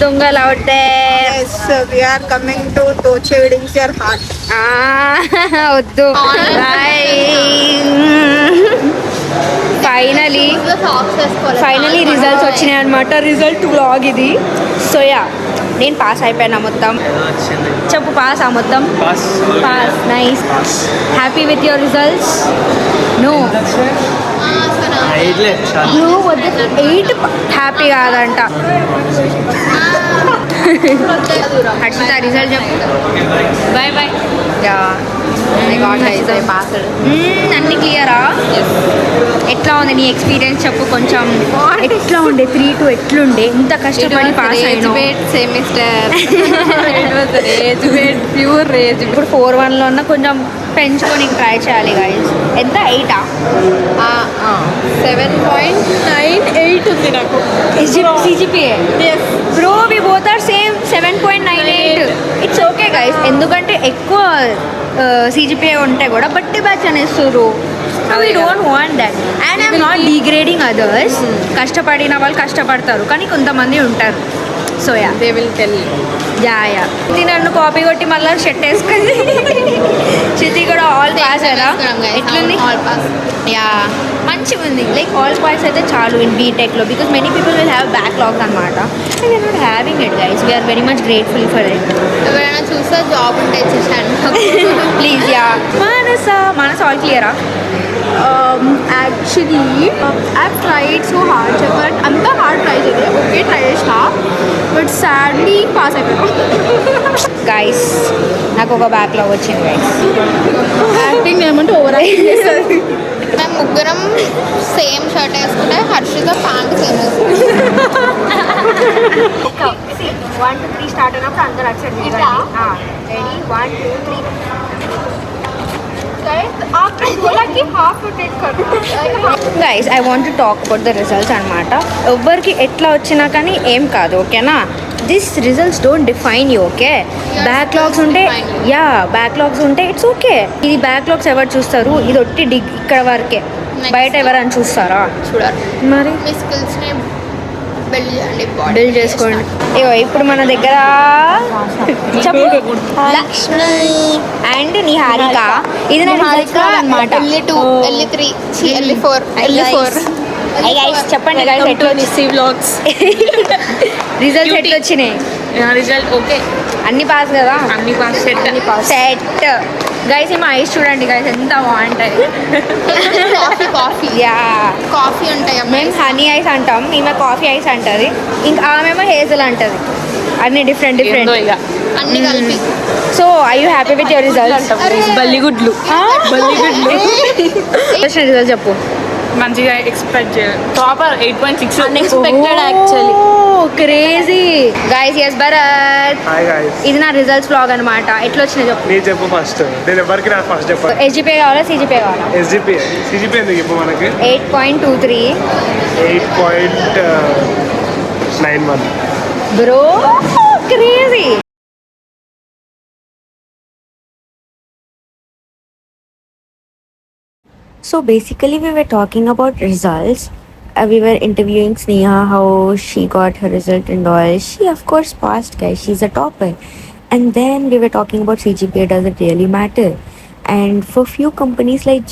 దొంగలు out there. Yes, we are coming to Toche Weddings Your Heart. వద్దు. Finally results వచ్చినాయి అనమాట. Result vlog ఇది. సో యా, నేను పాస్ అయిపోయినా మొత్తం. చెప్పు పాస్ మొత్తం. Pass. Nice. Happy with your results? No, 8 happy కాదంట. హర్షిత రిజల్ట్ చెప్పు. Bye bye. అన్ని క్లియరా? ఎట్లా ఉంది నీ ఎక్స్పీరియన్స్ చెప్పు కొంచెం. ఎట్లా ఉండే 3-2 ఎట్లుండే? ఇంత కష్టపడి పాస్ అయినా? Semester pure rage. ఇప్పుడు 4-1లో ఉన్న కొంచెం పెంచుకొని ట్రై చేయాలి గైస్. ఎంత 8? 7.98 ఉంది నాకు CGPA. Bro we both are same 7.98. It's okay guys. ఎందుకంటే ఎక్కువ CGPA ఉంటే కూడా బట్టి బ్యాచ్ అనేస్తారు. We don't want that. And I'm not degrading others. కష్టపడిన వాళ్ళు కష్టపడతారు, కానీ కొంతమంది ఉంటారు. So yeah, they will tell. Yeah నన్ను కాపీ కొట్టి మళ్ళీ షర్ట్ వేసుకుంది. చితి కూడా ఆల్ పాస్ కదా. ఎట్లుంది? All pass. యా, మంచిగా ఉంది. లైక్ ఆల్ పాస్ అయితే చాలు ఇన్ బీటెక్లో, because many people will have backlogs అనమాట. And we're not having it guys. We're very much grateful for it. ఎవరైనా చూస్తే జాబ్ ఉంటే ఇచ్చేసాను ప్లీజ్. యా, మానస ఆల్ క్లియరా? Actually, I've tried so hard, but అంత హార్డ్ ట్రై చేయలేదు. Okay try చేసిన, but sadly pass అయిపోయాను. గైస్ నాకు ఒక బ్యాక్లాగ్ వచ్చింది గైస్. యాక్టింగ్ ఏమంటే ఓవర్ యాక్టింగ్ చేస్తుంది. మేము ముగ్గురం సేమ్ షర్ట్ వేసుకుంటే Harshita pant same 1 to 3 start అయినప్పుడు అందరూ అక్సెప్ట్ చేయాలి. Ready 1 2 3. Guys I want to talk about the results అనమాట. ఎవ్వరికి ఎట్లా వచ్చినా కానీ ఏం కాదు, ఓకేనా? This results don't define you, okay? Backlogs ఉంటే బ్యాక్లాగ్స్ ఉంటే ఇట్స్ ఓకే. ఇది బ్యాక్లాగ్స్ ఎవరు చూస్తారు? ఇది ఒట్టి ఇక్కడ వరకే. బయట ఎవరైనా చూస్తారా? చూడాలి. మరి మీ స్కిల్స్ని బిల్డ్ చేసుకోండి. ఇగో ఇప్పుడు మన దగ్గర చెప్పు లక్ష్మి అండ్ నిహారిక. ఇది నా రిజల్ట్స్ అన్నమాట. L2 L3 L4 చెప్పండి గైస్, ఎట్లా రిజల్ట్స్ ఎట్లా వచ్చినాయి? రిజల్ట్ ఓకే, అన్ని పాస్ కదా? అన్ని పాస్. Set guys. ఏమో ఐస్ చూడండి గైస్, ఎంత బాగుంటాయి. కాఫీ యా, కాఫీ ఉంటాయి. మేము హనీ ఐస్ అంటాం, ఈమె కాఫీ ఐస్ అంటది, ఇంకా ఆమెమో హేజల్ అంటది. అన్ని డిఫరెంట్ అన్ని కలిపి. So I you happy with your results? బల్లిగుడ్లు రిజల్ట్ చెప్పు. మంచిగా ఎక్స్పెక్ట్ చేయాలి. Topper 8.6 unexpected actually. Crazy guys. yes Bharat. Hi guys. ఇది నా రిజల్ట్స్ బ్లాగ్ అన్నమాట. ఎట్లా వచ్చినాయి చెప్పు. నీ చెప్పు ఫస్ట్. నేను ఎవరికి నా ఫస్ట్ చెప్పాలి. SGPA కావాలా CGPA కావాలా? SGPA. CGPA ఎందుకు చెప్పు మనకి? 8.23. 8.91. Bro crazy. So basically we were talking about results. We were interviewing Sneha, how she got her result and all. She of course passed guys, she's a topper. And then we were talking about CGPA, does it really matter? And for few companies like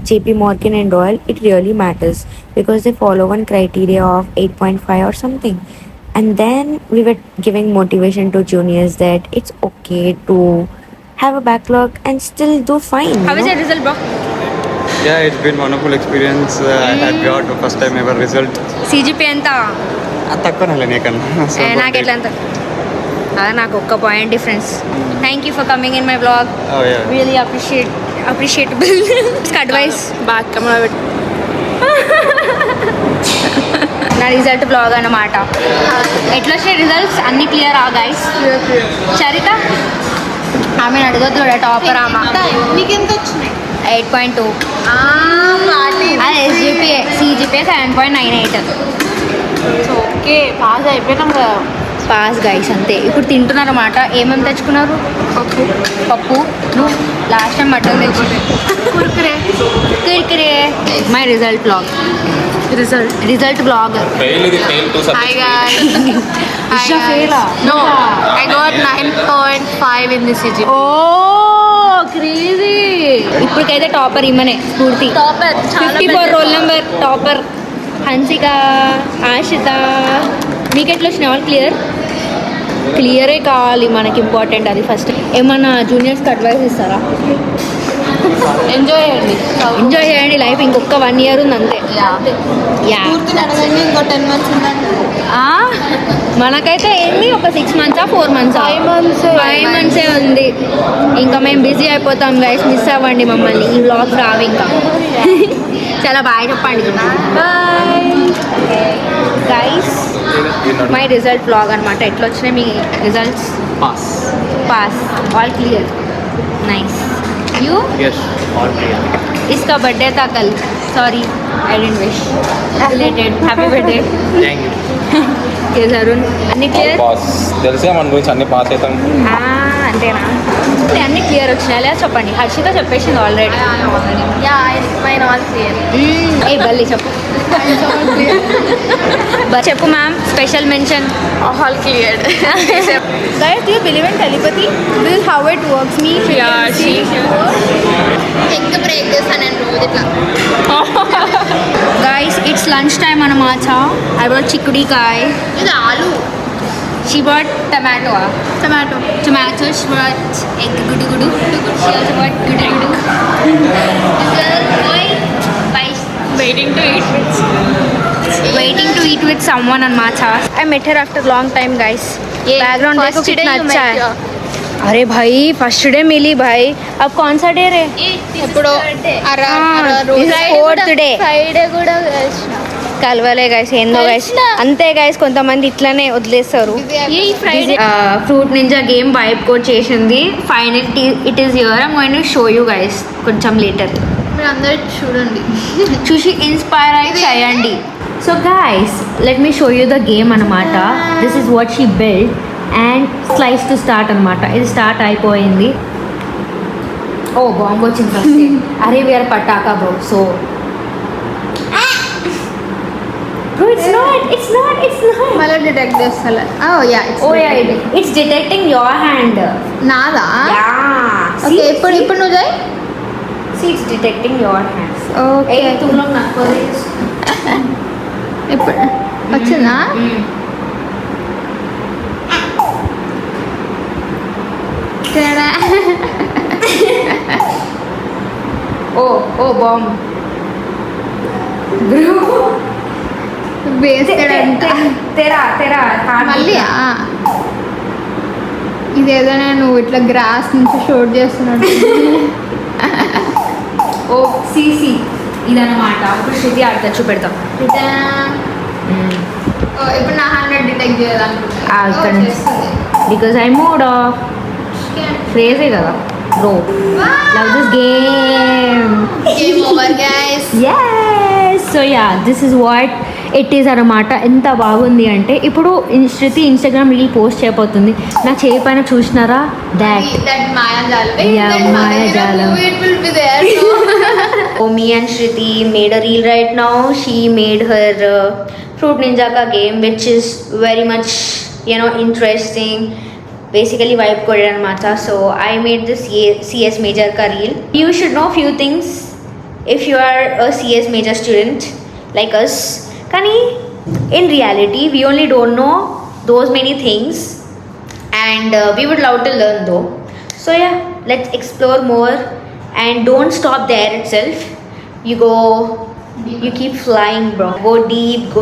JP Morgan and all, it really matters because they follow one criteria of 8.5 or something. And then we were giving motivation to juniors that it's okay to have a backlog and still do fine. How is your result, bro? Yeah, it's been wonderful experience. I had got the first time ever result. CGPA ఎంత? తక్కువనే నీకన్నా. నాకు ఎట్లా అంత? నాకు ఒక్క point difference. Thank you for coming in my blog. Really appreciable advice. బాగా camera పెట్టు. నా రిజల్ట్ బ్లాగ్ అన్నమాట. ఎట్లా వచ్చినాయి రిజల్ట్స్? అన్ని క్లియర్ ఆ గైస్? చరిత ఆమె అడగద్దు, టాపర్ ఆమె. నీకెంత వచ్చినాయి? 8.2. SGPA CGPA 7.98. ఓకే, పాస్ అయిపోయినాం కదా. పాస్ గైస్ అంతే. ఇప్పుడు తింటున్నారు అన్నమాట. ఏమేమి తెచ్చుకున్నారు? పప్పు. నువ్వు లాస్ట్ టైం మటన్ తెచ్చుకున్నావు. देख रहे हैं my result blog result blog Fail is fail to Hi subject. guys. Isha fail No, I got 9.5 in this CGPA. Oh crazy ఇప్పటికైతే టాపర్ ఇమ్మనే Spoorthi Topper. 54 roll number topper Hansika Ashita మీకు ఎట్లా వచ్చినాయి ఆల్ క్లియరే కావాలి మనకి ఇంపార్టెంట్ అది ఫస్ట్ ఏమన్నా జూనియర్స్కి అడ్వైస్ ఇస్తారా ఎంజాయ్ చేయండి లైఫ్ ఇంకొక 1 year ఉంది అంతే యా ఇంకో 10 months ఉందండి. మనకైతే ఏంది ఒక 6 months 4 months 5 months ఉంది ఇంకా మేము బిజీ అయిపోతాం గైస్ మిస్ అవ్వండి మమ్మల్ని ఈ వ్లాగ్ రావు ఇంకా చాలా బాగా చెప్పండి bye guys my result vlog అనమాట ఎట్లా వచ్చినాయి మీ results pass all clear nice you Yes, all clear. इसका बर्थडे था कल sorry I didn't wish related happy birthday Thank you. Arun అన్ని క్లియర్ Pass. తెలిసే మన గురించి అన్ని పాస్ అవుతాం. అంతేనా అంటే అన్ని క్లియర్ వచ్చినాయి లేదా చెప్పండి హర్షిత చెప్పేసింది ఆల్రెడీ Mine all clear. ఏ బల్లి చెప్పు చెప్పు ma'am special mention All cleared. Guys, do you believe in telepathy? This is how it works. Me, Yeah, Take the break this and roll it. Guys it's lunch time అన్నమాట I what చిక్కుడికాయ ఇది ఆలు she bought tomato tomato she bought egg గుడు she also bat గుడు waiting to eat. waiting to eat with someone అన్నమాట I met her after long time guys background देखो कितना अच्छा है अरे भाई फर्स्ट डे मिली भाई अब कौन सा डे रे ఇప్పుడు fourth day ఫ్రైడే కూడా కలవలే గైస్ ఏందో గైస్ అంతే గైస్ కొంతమంది ఇట్లానే వదిలేస్తారు ఈ Friday Fruit Ninja game vibe code చేసింది final it is your I'm going to show you guys కొంచెం లేటర్ మీరు అందరూ చూడండి చూసి ఇన్స్పైర్ అయి చేయండి so guys let me show you the game అనమాట this is what she build and slice to start అనమాట ఇది స్టార్ట్ అయిపోయింది ఓ బాంబ్ వచ్చింది ఫస్ట్ అరే వీఆర్ పటాకా bro so Bro, it's not. మళ్ళీ డిటెక్ట్ చేస్తా Oh yeah, it's detecting your hand. నాదా Yeah. ఓకే ఇప్పుడు నువ్వు చేయి See, it's detecting your hands. Okay Hey, तुम लोग ना करो. ఇప్పుడు వచ్చిందా తేడా Oh, bomb. Bro. వేస్తాడంటే तेरा hand. మళ్ళీ ఇదేదో నువ్వు ఇట్లా గ్రాస్ నుంచి షూట్ చేస్తున్నాడు ఓ సిసి ఇదన్నమాట ఇప్పుడు శృతి ఆడతా చూపెడతాం ఇప్పుడు నా హ్యాండ్ డిటెక్ట్ చేయాలి. Because I mood off crazy కదా bro love this game game over guys yes so yeah this is what it is అన్నమాట ఎంత బాగుంది అంటే ఇప్పుడు శృతి ఇన్స్టాగ్రామ్ రీల్ పోస్ట్ చేయబోతుంది నా చేయి పైన చూసినారా దాట్ that మాయాజాలం Yeah, మాయాజాలం. it will be there Oh, me and Shruti made a reel right now. She made her Fruit Ninja ka game, which is very much interesting. Basically, vibe coded and matcha. So I made this CS major ka reel. You should know few things if you are a CS major student like us. Kani, in reality, we only don't know those many things, and we would love to learn though. So yeah, let's explore more. And don't stop there itself. You keep flying, bro. Go deep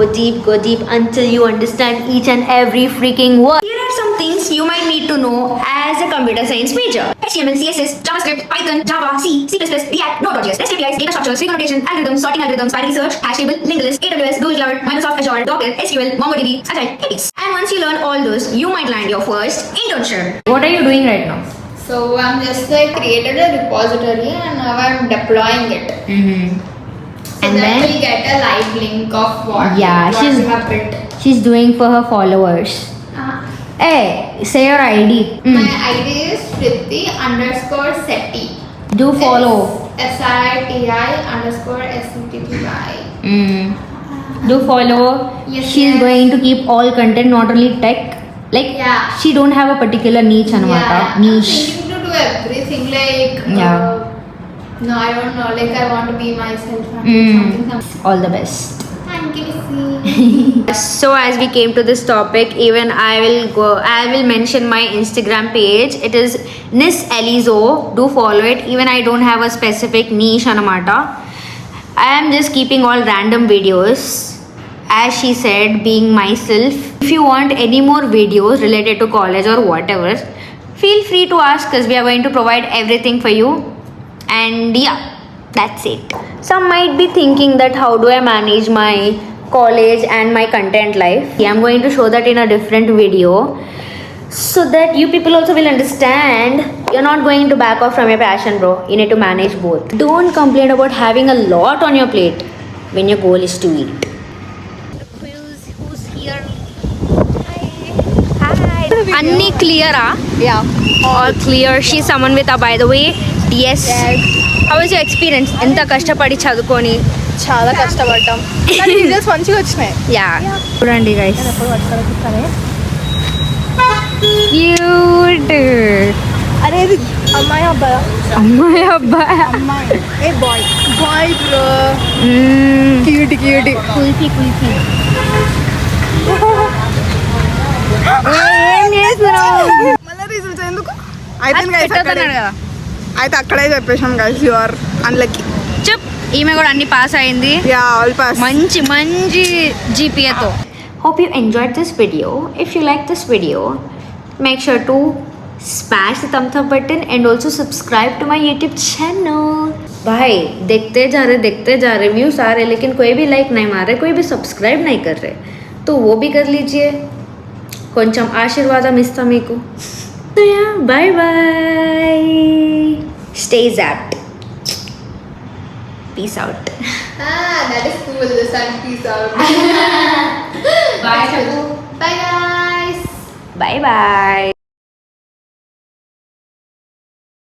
until you understand each and every freaking word. Here are some things you might need to know as a computer science major. HTML, CSS, JavaScript, Python, Java, C, C++, React, Node.js, REST APIs, data structures, string annotation, algorithms, sorting algorithms, binary search, hash table, linked list, AWS, Google Cloud, Microsoft Azure, Docker, SQL, MongoDB, Agile, APIs. And once you learn all those, you might land your first internship. What are you doing right now? so I'm just like created a repository and now I'm deploying it so And that then- we get a live link of what Yeah, we have built. She's doing for her followers. Hey, say your ID. My ID is Priti _Setti. Do follow. SITI_SCTTY. Do follow. Yes, She is yes. going to keep all content, not only tech. Like Yeah. she don't have a particular niche anamata. Yeah, Niche. I'm thinking to do everything like Yeah. no, I don't know. Like I want to be myself and something. All the best. Thank you, Missy. So as we came to this topic, even I will mention my Instagram page. It is Nis Elizo. Do follow it. Even I don't have a specific niche anamata. I am just keeping all random videos. As she said, being myself. If you want any more videos related to college or whatever, feel free to ask us. We are going to provide everything for you. And yeah, that's it. Some might be thinking that how do I manage my college and my content life. I'm going to show that in a different video so that you people also will understand. You're not going to back off from your passion, bro. You need to manage both. Don't complain about having a lot on your plate when your goal is to eat. Who's here? Hi. Anni clear, Yeah. all clear. She's someone with a, by the way, DS. How was your experience? ఎంత కష్టపడి చదువుకొని చాలా కష్టపడ్డాం కానీ results మంచిగా వచ్చినాయి. Yeah చూడండి guys cute అరే ఇది అమ్మాయి అబ్బాయా? అమ్మాయి అబ్బాయి అమ్మాయి. ఏ బాయ్ బ్రో. Cute Kulfi. ఏం చేస్తున్నావు? మళ్ళీ రిజల్ట్స్ ఎందుకు అయితే అయితే అక్కడే చెప్పేసాం గైస్ యు ఆర్ అన్లక్కీ. చెప్ ఈమె కూడా అన్ని పాస్ అయింది. Yeah all pass. మంచి జీపీఏతో. Hope you enjoyed this video. If you like this video, make sure to smash the thumbs up button and also subscribe to my YouTube channel. भाई देखते जा रहे व्यूज आ रहे लेकिन कोई भी लाइक नहीं मार रहे, कोई भी सब्सक्राइब नहीं कर रहे, तो वो भी कर लीजिए. కొంచెం ఆశీర్వాదం ఇస్తా మీకు. Bye bye. Stay zapped. Peace out. That is cool. The sun peace out. Bye. Bye guys. Bye bye.